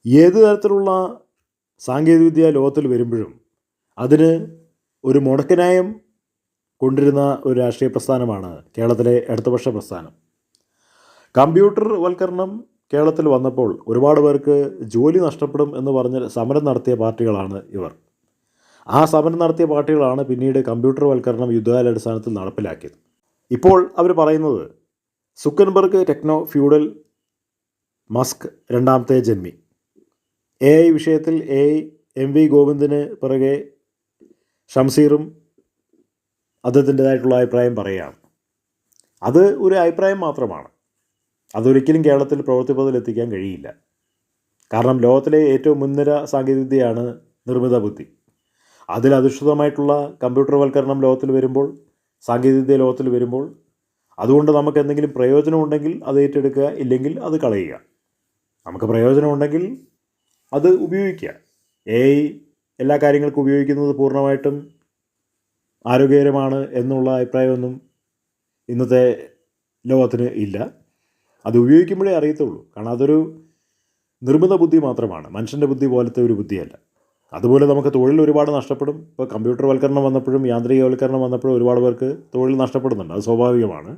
ഏത് തരത്തിലുള്ള സാങ്കേതികവിദ്യ ലോകത്തിൽ വരുമ്പോഴും അതിന് ഒരു മുടക്കനായം കൊണ്ടിരുന്ന ഒരു രാഷ്ട്രീയ പ്രസ്ഥാനമാണ് കേരളത്തിലെ ഇടതുപക്ഷ പ്രസ്ഥാനം. കമ്പ്യൂട്ടർ വൽക്കരണം കേരളത്തിൽ വന്നപ്പോൾ ഒരുപാട് പേർക്ക് ജോലി നഷ്ടപ്പെടും എന്ന് പറഞ്ഞ് സമരം നടത്തിയ പാർട്ടികളാണ് ഇവർ. ആ സമരം നടത്തിയ പാർട്ടികളാണ് പിന്നീട് കമ്പ്യൂട്ടർ വൽക്കരണം യുദ്ധകാലാടിസ്ഥാനത്തിൽ നടപ്പിലാക്കിയത്. ഇപ്പോൾ അവർ പറയുന്നത് സുക്കൻബർഗ് ടെക്നോ ഫ്യൂഡൽ, മസ്ക് രണ്ടാമത്തെ ജന്മി. AI വിഷയത്തിൽ MV ഗോവിന്ദന് പിറകെ ഷംസീറും അദ്ദേഹത്തിൻ്റെതായിട്ടുള്ള അഭിപ്രായം പറയുകയാണ്. അത് ഒരു അഭിപ്രായം മാത്രമാണ്. അതൊരിക്കലും കേരളത്തിൽ പ്രവൃത്തിപഥത്തിലെത്തിക്കാൻ കഴിയില്ല. കാരണം ലോകത്തിലെ ഏറ്റവും മുൻനിര സാങ്കേതികവിദ്യയാണ് നിർമ്മിത ബുദ്ധി. അതിലധിഷ്ഠിതമായിട്ടുള്ള കമ്പ്യൂട്ടർ വൽക്കരണം ലോകത്തിൽ വരുമ്പോൾ, സാങ്കേതികവിദ്യ ലോകത്തിൽ വരുമ്പോൾ, അതുകൊണ്ട് നമുക്ക് എന്തെങ്കിലും പ്രയോജനമുണ്ടെങ്കിൽ അത് ഏറ്റെടുക്കുക, ഇല്ലെങ്കിൽ അത് കളയുക. നമുക്ക് പ്രയോജനമുണ്ടെങ്കിൽ അത് ഉപയോഗിക്കുക. AI എല്ലാ കാര്യങ്ങൾക്കും ഉപയോഗിക്കുന്നത് പൂർണ്ണമായിട്ടും ആരോഗ്യകരമാണ് എന്നുള്ള അഭിപ്രായമൊന്നും ഇന്നത്തെ ലോകത്തിന് ഇല്ല. അത് ഉപയോഗിക്കുമ്പോഴേ അറിയത്തുള്ളൂ. കാരണം അതൊരു നിർമ്മിത ബുദ്ധി മാത്രമാണ്, മനുഷ്യൻ്റെ ബുദ്ധി പോലത്തെ ഒരു ബുദ്ധിയല്ല. അതുപോലെ നമുക്ക് തൊഴിൽ ഒരുപാട് നഷ്ടപ്പെടും. ഇപ്പോൾ കമ്പ്യൂട്ടർ വൽക്കരണം വന്നപ്പോഴും യാന്ത്രികവൽക്കരണം വന്നപ്പോഴും ഒരുപാട് പേർക്ക് തൊഴിൽ നഷ്ടപ്പെടുന്നുണ്ട്, അത് സ്വാഭാവികമാണ്.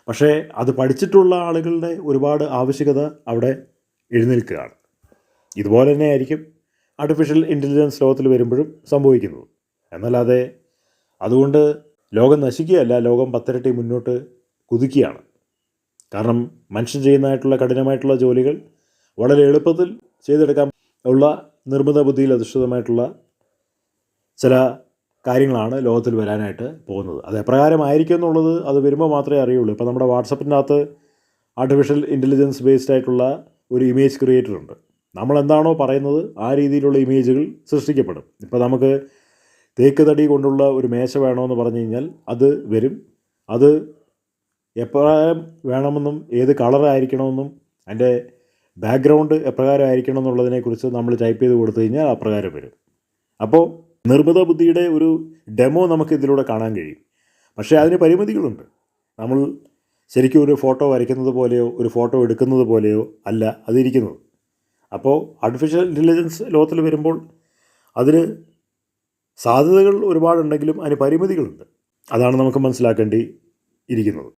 പക്ഷേ അത് പഠിച്ചിട്ടുള്ള ആളുകളുടെ ഒരുപാട് ആവശ്യകത അവിടെ എഴുന്നേൽക്കുകയാണ്. ഇതുപോലെ തന്നെ ആയിരിക്കും ആർട്ടിഫിഷ്യൽ ഇൻ്റലിജൻസ് ലോകത്തിൽ വരുമ്പോഴും സംഭവിക്കുന്നത്. എന്നല്ലാതെ അതുകൊണ്ട് ലോകം നശിക്കുകയല്ല, ലോകം 10 ഇരട്ടി മുന്നോട്ട് കുതിക്കുകയാണ്. കാരണം മനുഷ്യൻ ചെയ്യുന്നതായിട്ടുള്ള കഠിനമായിട്ടുള്ള ജോലികൾ വളരെ എളുപ്പത്തിൽ ചെയ്തെടുക്കാൻ ഉള്ള നിർമ്മിത ബുദ്ധിയിൽ അധിഷ്ഠിതമായിട്ടുള്ള ചില കാര്യങ്ങളാണ് ലോകത്തിൽ വരാനായിട്ട് പോകുന്നത്. അത് എപ്രകാരമായിരിക്കും എന്നുള്ളത് അത് വരുമ്പോൾ മാത്രമേ അറിയുള്ളൂ. ഇപ്പോൾ നമ്മുടെ വാട്സപ്പിൻ്റെ അകത്ത് ആർട്ടിഫിഷ്യൽ ഇൻ്റലിജൻസ് ബേസ്ഡ് ആയിട്ടുള്ള ഒരു ഇമേജ് ക്രിയേറ്റർ ഉണ്ട്. നമ്മളെന്താണോ പറയുന്നത് ആ രീതിയിലുള്ള ഇമേജുകൾ സൃഷ്ടിക്കപ്പെടും. ഇപ്പോൾ നമുക്ക് തേക്ക് തടി കൊണ്ടുള്ള ഒരു മേശ വേണമെന്ന് പറഞ്ഞു കഴിഞ്ഞാൽ അത് വരും. അത് എപ്രകാരം വേണമെന്നും ഏത് കളറായിരിക്കണമെന്നും അതിൻ്റെ ബാക്ക്ഗ്രൗണ്ട് എപ്രകാരം ആയിരിക്കണം എന്നുള്ളതിനെക്കുറിച്ച് നമ്മൾ ടൈപ്പ് ചെയ്ത് കൊടുത്തു കഴിഞ്ഞാൽ അപ്രകാരം വരും. അപ്പോൾ നിർമ്മിത ബുദ്ധിയുടെ ഒരു ഡെമോ നമുക്ക് ഇതിലൂടെ കാണാൻ കഴിയും. പക്ഷേ അതിന് പരിമിതികളുണ്ട്. നമ്മൾ ശരിക്കും ഒരു ഫോട്ടോ വരയ്ക്കുന്നത് പോലെയോ ഒരു ഫോട്ടോ എടുക്കുന്നത് പോലെയോ അല്ല അതിരിക്കുന്നത്. അപ്പോൾ ആർട്ടിഫിഷ്യൽ ഇൻ്റലിജൻസ് ലോകത്തിൽ വരുമ്പോൾ അതിന് സാധ്യതകൾ ഒരുപാടുണ്ടെങ്കിലും അതിന് പരിമിതികളുണ്ട്. അതാണ് നമുക്ക് മനസ്സിലാക്കേണ്ടി ഇരിക്കുന്നത്.